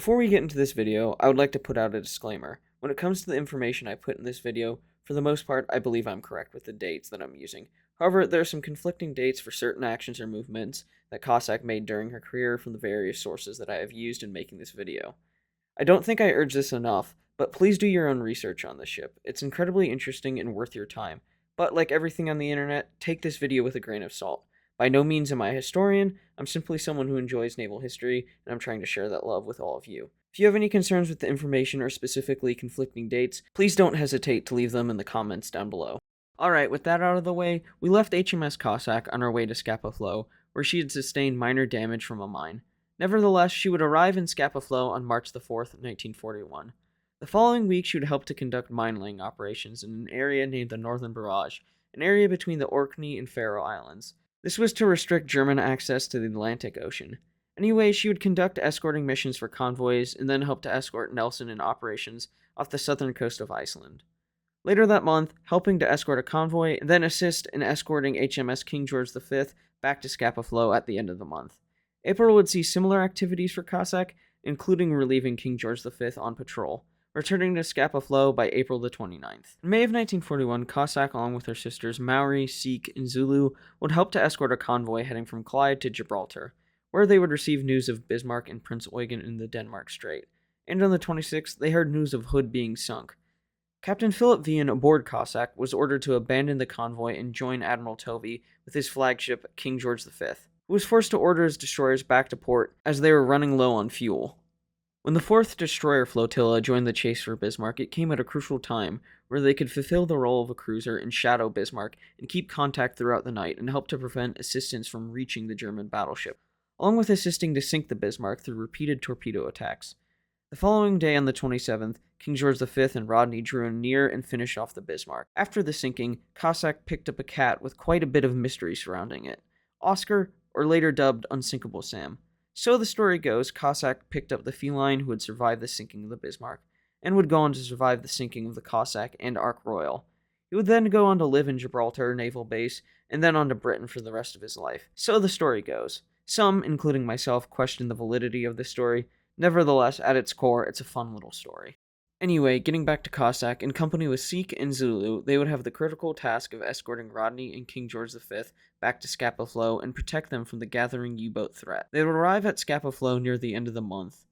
Before we get into this video, I would like to put out a disclaimer. When it comes to the information I put in this video, for the most part, I believe I'm correct with the dates that I'm using. However, there are some conflicting dates for certain actions or movements that Cossack made during her career from the various sources that I have used in making this video. I don't think I urge this enough, but please do your own research on this ship. It's incredibly interesting and worth your time. But like everything on the internet, take this video with a grain of salt. By no means am I a historian, I'm simply someone who enjoys naval history, and I'm trying to share that love with all of you. If you have any concerns with the information or specifically conflicting dates, please don't hesitate to leave them in the comments down below. Alright, with that out of the way, we left HMS Cossack on our way to Scapa Flow, where she had sustained minor damage from a mine. Nevertheless, she would arrive in Scapa Flow on March the 4th, 1941. The following week, she would help to conduct mine-laying operations in an area named the Northern Barrage, an area between the Orkney and Faroe Islands. This was to restrict German access to the Atlantic Ocean. Anyway, she would conduct escorting missions for convoys and then help to escort Nelson in operations off the southern coast of Iceland. Later that month, helping to escort a convoy and then assist in escorting HMS King George V back to Scapa Flow at the end of the month. April would see similar activities for Cossack, including relieving King George V on patrol, returning to Scapa Flow by April the 29th. In May of 1941, Cossack, along with her sisters Maori, Sikh, and Zulu, would help to escort a convoy heading from Clyde to Gibraltar, where they would receive news of Bismarck and Prince Eugen in the Denmark Strait. And on the 26th, they heard news of Hood being sunk. Captain Philip Vian aboard Cossack was ordered to abandon the convoy and join Admiral Tovey with his flagship King George V, who was forced to order his destroyers back to port as they were running low on fuel. When the 4th Destroyer Flotilla joined the chase for Bismarck, it came at a crucial time where they could fulfill the role of a cruiser and shadow Bismarck and keep contact throughout the night and help to prevent assistance from reaching the German battleship, along with assisting to sink the Bismarck through repeated torpedo attacks. The following day, on the 27th, King George V and Rodney drew in near and finished off the Bismarck. After the sinking, Cossack picked up a cat with quite a bit of mystery surrounding it. Oscar, or later dubbed Unsinkable Sam. So the story goes, Cossack picked up the feline who had survived the sinking of the Bismarck, and would go on to survive the sinking of the Cossack and Ark Royal. He would then go on to live in Gibraltar Naval Base, and then on to Britain for the rest of his life. So the story goes. Some, including myself, question the validity of this story. Nevertheless, at its core, it's a fun little story. Anyway, getting back to Cossack, in company with Sikh and Zulu, they would have the critical task of escorting Rodney and King George V back to Scapa Flow and protect them from the gathering U-boat threat. They would arrive at Scapa Flow near the end of the month.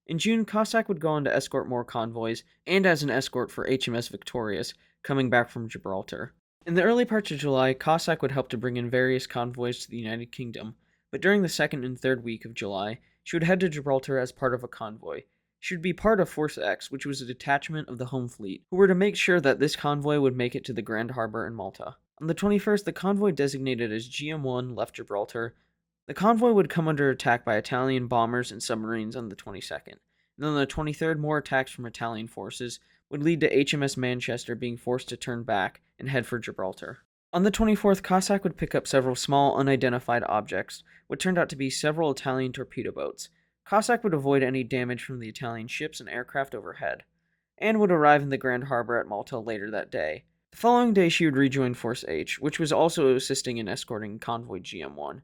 In June, Cossack would go on to escort more convoys, and as an escort for HMS Victorious, coming back from Gibraltar. In the early parts of July, Cossack would help to bring in various convoys to the United Kingdom, but during the second and third week of July, she would head to Gibraltar as part of a convoy. She would be part of Force X, which was a detachment of the Home Fleet, who were to make sure that this convoy would make it to the Grand Harbor in Malta. On the 21st, the convoy designated as GM-1 left Gibraltar. The convoy would come under attack by Italian bombers and submarines on the 22nd. And then on the 23rd, more attacks from Italian forces would lead to HMS Manchester being forced to turn back and head for Gibraltar. On the 24th, Cossack would pick up several small, unidentified objects, what turned out to be several Italian torpedo boats. Cossack would avoid any damage from the Italian ships and aircraft overhead, and would arrive in the Grand Harbor at Malta later that day. The following day, she would rejoin Force H, which was also assisting in escorting convoy GM-1.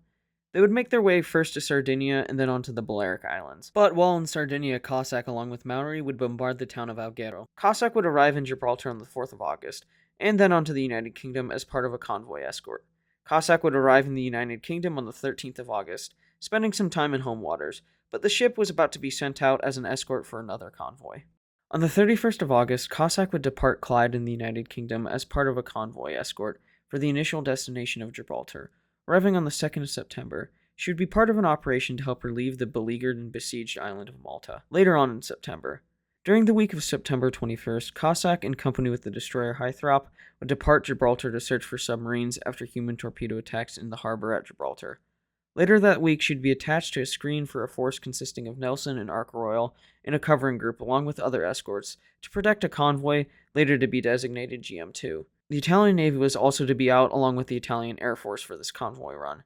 They would make their way first to Sardinia and then on to the Balearic Islands. But while in Sardinia, Cossack, along with Maori, would bombard the town of Alghero. Cossack would arrive in Gibraltar on the 4th of August, and then on to the United Kingdom as part of a convoy escort. Cossack would arrive in the United Kingdom on the 13th of August, spending some time in home waters, but the ship was about to be sent out as an escort for another convoy. On the 31st of August, Cossack would depart Clyde in the United Kingdom as part of a convoy escort for the initial destination of Gibraltar. Arriving on the 2nd of September, she would be part of an operation to help relieve the beleaguered and besieged island of Malta, later on in September. During the week of September 21st, Cossack, in company with the destroyer Hythrop, would depart Gibraltar to search for submarines after human torpedo attacks in the harbor at Gibraltar. Later that week, she'd be attached to a screen for a force consisting of Nelson and Ark Royal in a covering group along with other escorts to protect a convoy, later to be designated GM-2. The Italian Navy was also to be out along with the Italian Air Force for this convoy run.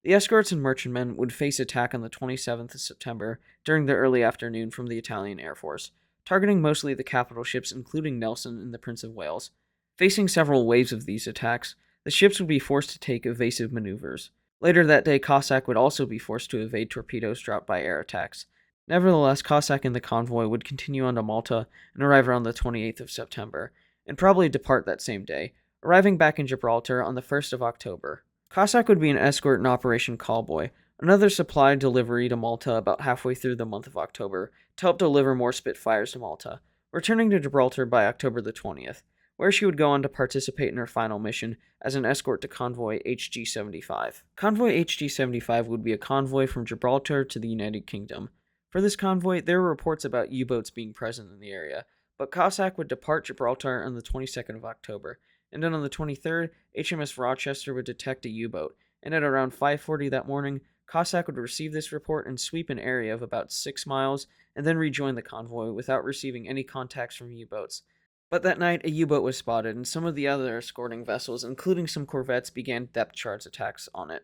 The escorts and merchantmen would face attack on the 27th of September during the early afternoon from the Italian Air Force, targeting mostly the capital ships including Nelson and the Prince of Wales. Facing several waves of these attacks, the ships would be forced to take evasive maneuvers. Later that day, Cossack would also be forced to evade torpedoes dropped by air attacks. Nevertheless, Cossack and the convoy would continue on to Malta and arrive around the 28th of September, and probably depart that same day, arriving back in Gibraltar on the 1st of October. Cossack would be an escort in Operation Callboy, another supply delivery to Malta about halfway through the month of October, to help deliver more Spitfires to Malta, returning to Gibraltar by October the 20th, where she would go on to participate in her final mission as an escort to Convoy HG-75. Convoy HG-75 would be a convoy from Gibraltar to the United Kingdom. For this convoy, there were reports about U-boats being present in the area, but Cossack would depart Gibraltar on the 22nd of October, and then on the 23rd, HMS Rochester would detect a U-boat, and at around 5:40 that morning, Cossack would receive this report and sweep an area of about 6 miles, and then rejoin the convoy without receiving any contacts from U-boats. But that night, a U-boat was spotted, and some of the other escorting vessels, including some corvettes, began depth charge attacks on it.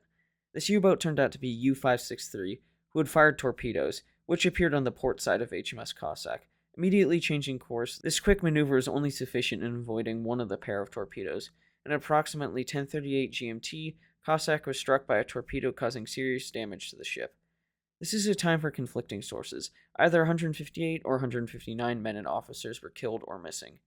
This U-boat turned out to be U-563, who had fired torpedoes, which appeared on the port side of HMS Cossack. Immediately changing course, this quick maneuver was only sufficient in avoiding one of the pair of torpedoes, and at approximately 10:38 GMT, Cossack was struck by a torpedo causing serious damage to the ship. This is a time for conflicting sources. Either 158 or 159 men and officers were killed or missing.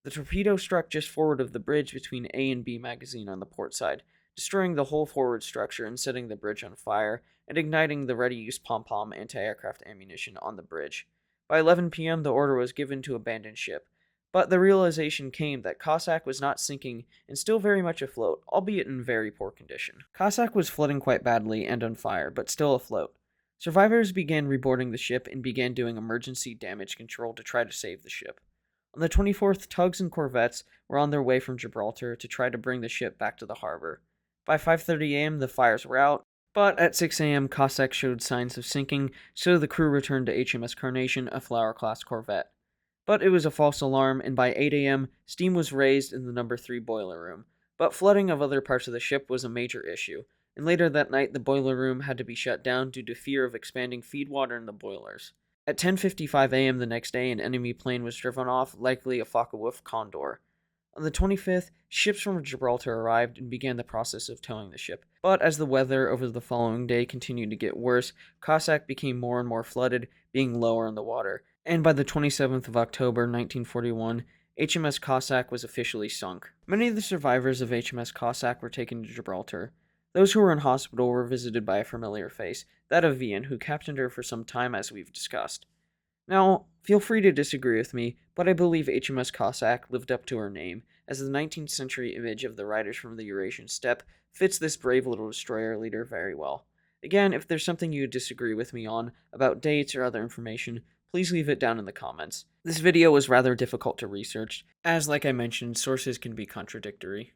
The torpedo struck just forward of the bridge between A and B magazine on the port side, destroying the whole forward structure and setting the bridge on fire, and igniting the ready-use pom-pom anti-aircraft ammunition on the bridge. By 11 p.m., the order was given to abandon ship, but the realization came that Cossack was not sinking and still very much afloat, albeit in very poor condition. Cossack was flooding quite badly and on fire, but still afloat. Survivors began reboarding the ship and began doing emergency damage control to try to save the ship. On the 24th, tugs and corvettes were on their way from Gibraltar to try to bring the ship back to the harbor. By 5:30 a.m., the fires were out, but at 6 a.m., Cossack showed signs of sinking, so the crew returned to HMS Carnation, a Flower-class corvette. But it was a false alarm, and by 8 a.m., steam was raised in the number 3 boiler room. But flooding of other parts of the ship was a major issue, and later that night, the boiler room had to be shut down due to fear of expanding feed water in the boilers. At 10:55 a.m. the next day, an enemy plane was driven off, likely a Focke-Wulf Condor. On the 25th, ships from Gibraltar arrived and began the process of towing the ship. But as the weather over the following day continued to get worse, Cossack became more and more flooded, being lower in the water. And by the 27th of October, 1941, HMS Cossack was officially sunk. Many of the survivors of HMS Cossack were taken to Gibraltar. Those who were in hospital were visited by a familiar face, that of Vian, who captained her for some time as we've discussed. Now, feel free to disagree with me, but I believe HMS Cossack lived up to her name, as the 19th century image of the riders from the Eurasian steppe fits this brave little destroyer leader very well. Again, if there's something you disagree with me on, about dates or other information, please leave it down in the comments. This video was rather difficult to research, as like I mentioned, sources can be contradictory.